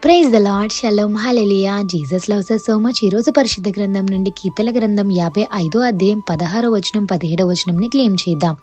Praise the lord. షలోమ్ హల్లెలూయా. Jesus loves us so much. ఈ రోజు పరిశుద్ధ గ్రంథం నుండి కీర్తన గ్రంథం 55వ అధ్యాయం 16వ వచనం 17వ వచనంని క్లెయిమ్ చేద్దాం.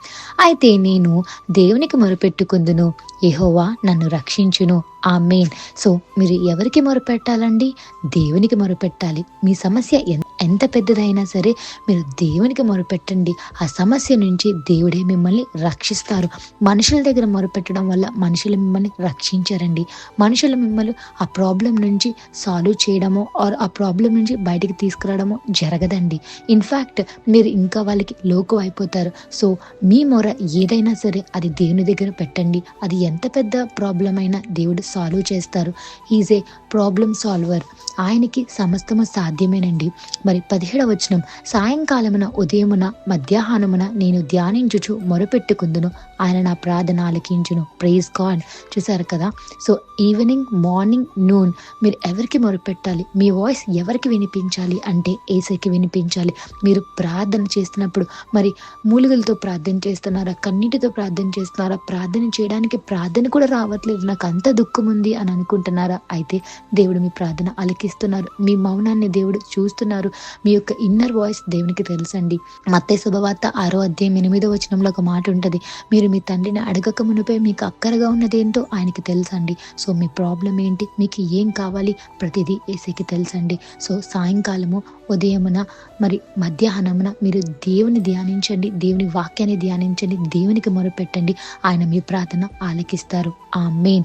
అయితే నేను దేవునికి మొరపెట్టుకుందును, యెహోవా నన్ను రక్షించును. ఆమేన్. సో మీరు ఎవరికి మొరపెట్టాలండి? దేవునికి మొరపెట్టాలి. మీ సమస్య ఎంత పెద్దదైనా సరే మీరు దేవునికి మొరపెట్టండి. ఆ సమస్య నుంచి దేవుడే మిమ్మల్ని రక్షిస్తారు. మనుషుల దగ్గర మొరపెట్టడం వల్ల మనుషులు మిమ్మల్ని రక్షించారండి. మనుషులు మిమ్మల్ని ఆ ప్రాబ్లం నుంచి సాల్వ్ చేయడమో ఆర్ ఆ ప్రాబ్లం నుంచి బయటికి తీసుకురావడమో జరగదండి. ఇన్ఫ్యాక్ట్ మీరు ఇంకా వాళ్ళకి లోకు అయిపోతారు. సో మీ మొర ఏదైనా సరే అది దేవుని దగ్గర పెట్టండి. అది ఎంత పెద్ద ప్రాబ్లం అయినా దేవుడు సాల్వ్ చేస్తారు. Is a problem solver. ఆయనకి సమస్తము సాధ్యమేనండి. మరి 17వ వచనం, సాయంకాలమున ఉదయమున మధ్యాహ్నమున నేను ధ్యానించుచు మొరపెట్టుకుందును, ఆయన నా ప్రార్థన ఆలకించును. Praise God. చూసారు కదా. సో ఈవినింగ్, మార్నింగ్, నూన్ మీరు ఎవరికి మొరపెట్టాలి? మీ వాయిస్ ఎవరికి వినిపించాలి అంటే యేసయ్యకి వినిపించాలి. మీరు ప్రార్థన చేస్తున్నప్పుడు మరి మూలుగులతో ప్రార్థన చేస్తున్నారా, కన్నీటితో ప్రార్థన చేస్తున్నారా, ప్రార్థన చేయడానికి ప్రార్థన కూడా రావట్లేదు, నాకు అంత దుఃఖం ఉంది అని అనుకుంటున్నారా? అయితే దేవుడు మీ ప్రార్థన ఆలకిస్తున్నారు. మీ మౌనాన్ని దేవుడు చూస్తున్నారు. మీ యొక్క ఇన్నర్ వాయిస్ దేవునికి తెలుసండి. మత్తయి శుభవార్త 6వ అధ్యాయం 8వ వచనంలో ఒక మాట ఉంటుంది, మీరు మీ తండ్రిని అడగక మునిపే మీకు అక్కరగా ఉన్నదేంటో ఆయనకి తెలుసండి. సో మీ ప్రాబ్లం ఏంటి, మీకు ఏం కావాలి, ప్రతిదీ యేసయ్యకి తెలుసండి. సో సాయంకాలము, ఉదయమున మరి మధ్యాహ్నమున మీరు దేవుని ధ్యానించండి, దేవుని వాక్యాన్ని ధ్యానించండి, దేవునికి మొరపెట్టండి. ఆయన మీ ప్రార్థన ఆలకిస్తారు. ఆమేన్.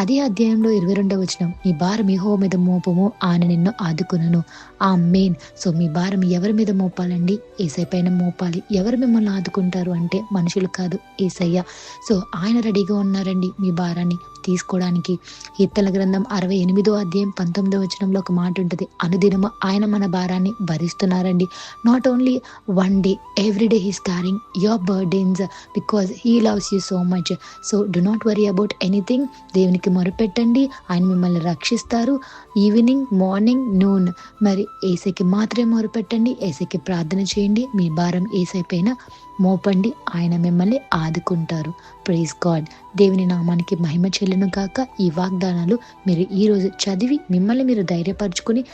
అదే అధ్యాయంలో 22వ వచనం, మీ భారం యెహోవా మీద మోపము, ఆయన నిన్ను ఆదుకొనును. ఆమేన్. సో మీ భారం ఎవరి మీద మోపాలండి? యేసయ్య పైన మోపాలి. ఎవరు మిమ్మల్ని ఆదుకుంటారు అంటే మనుషులు కాదు, యేసయ్య. సో ఆయన రెడీగా ఉన్నారండి మీ భారాన్ని తీసుకోవడానికి. కీర్తన గ్రంథం 68వ అధ్యాయం 19వ వచనంలో ఒక మాట ఉంటుంది, అనుదినము ఆయన మన భారాన్ని భరిస్తున్నారండి. Not only one day, every day he's carrying your burdens because he loves you so much. So do not worry about anything. దేవునికి మొరపెట్టండి, ఆయన మిమ్మల్ని రక్షిస్తారు. ఈవినింగ్, మార్నింగ్, నూన్ మరి యేసయ్యకి మాత్రమే మొరపెట్టండి, యేసయ్యకి ప్రార్థన చేయండి. మీ భారం యేసయ్య పైన మోపండి, ఆయన మిమ్మల్ని ఆదుకుంటారు. Praise God. దేవుని నామానికి మహిమ చెల్లును కాక. ఈ వాగ్దానాలు మీరు ఈరోజు చదివి మిమ్మల్ని మీరు ధైర్యపరచుకొని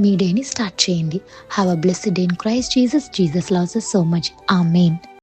మీ డేని స్టార్ట్ చేయండి. Have a blessed day in Christ Jesus. Jesus loves us so much. Amen.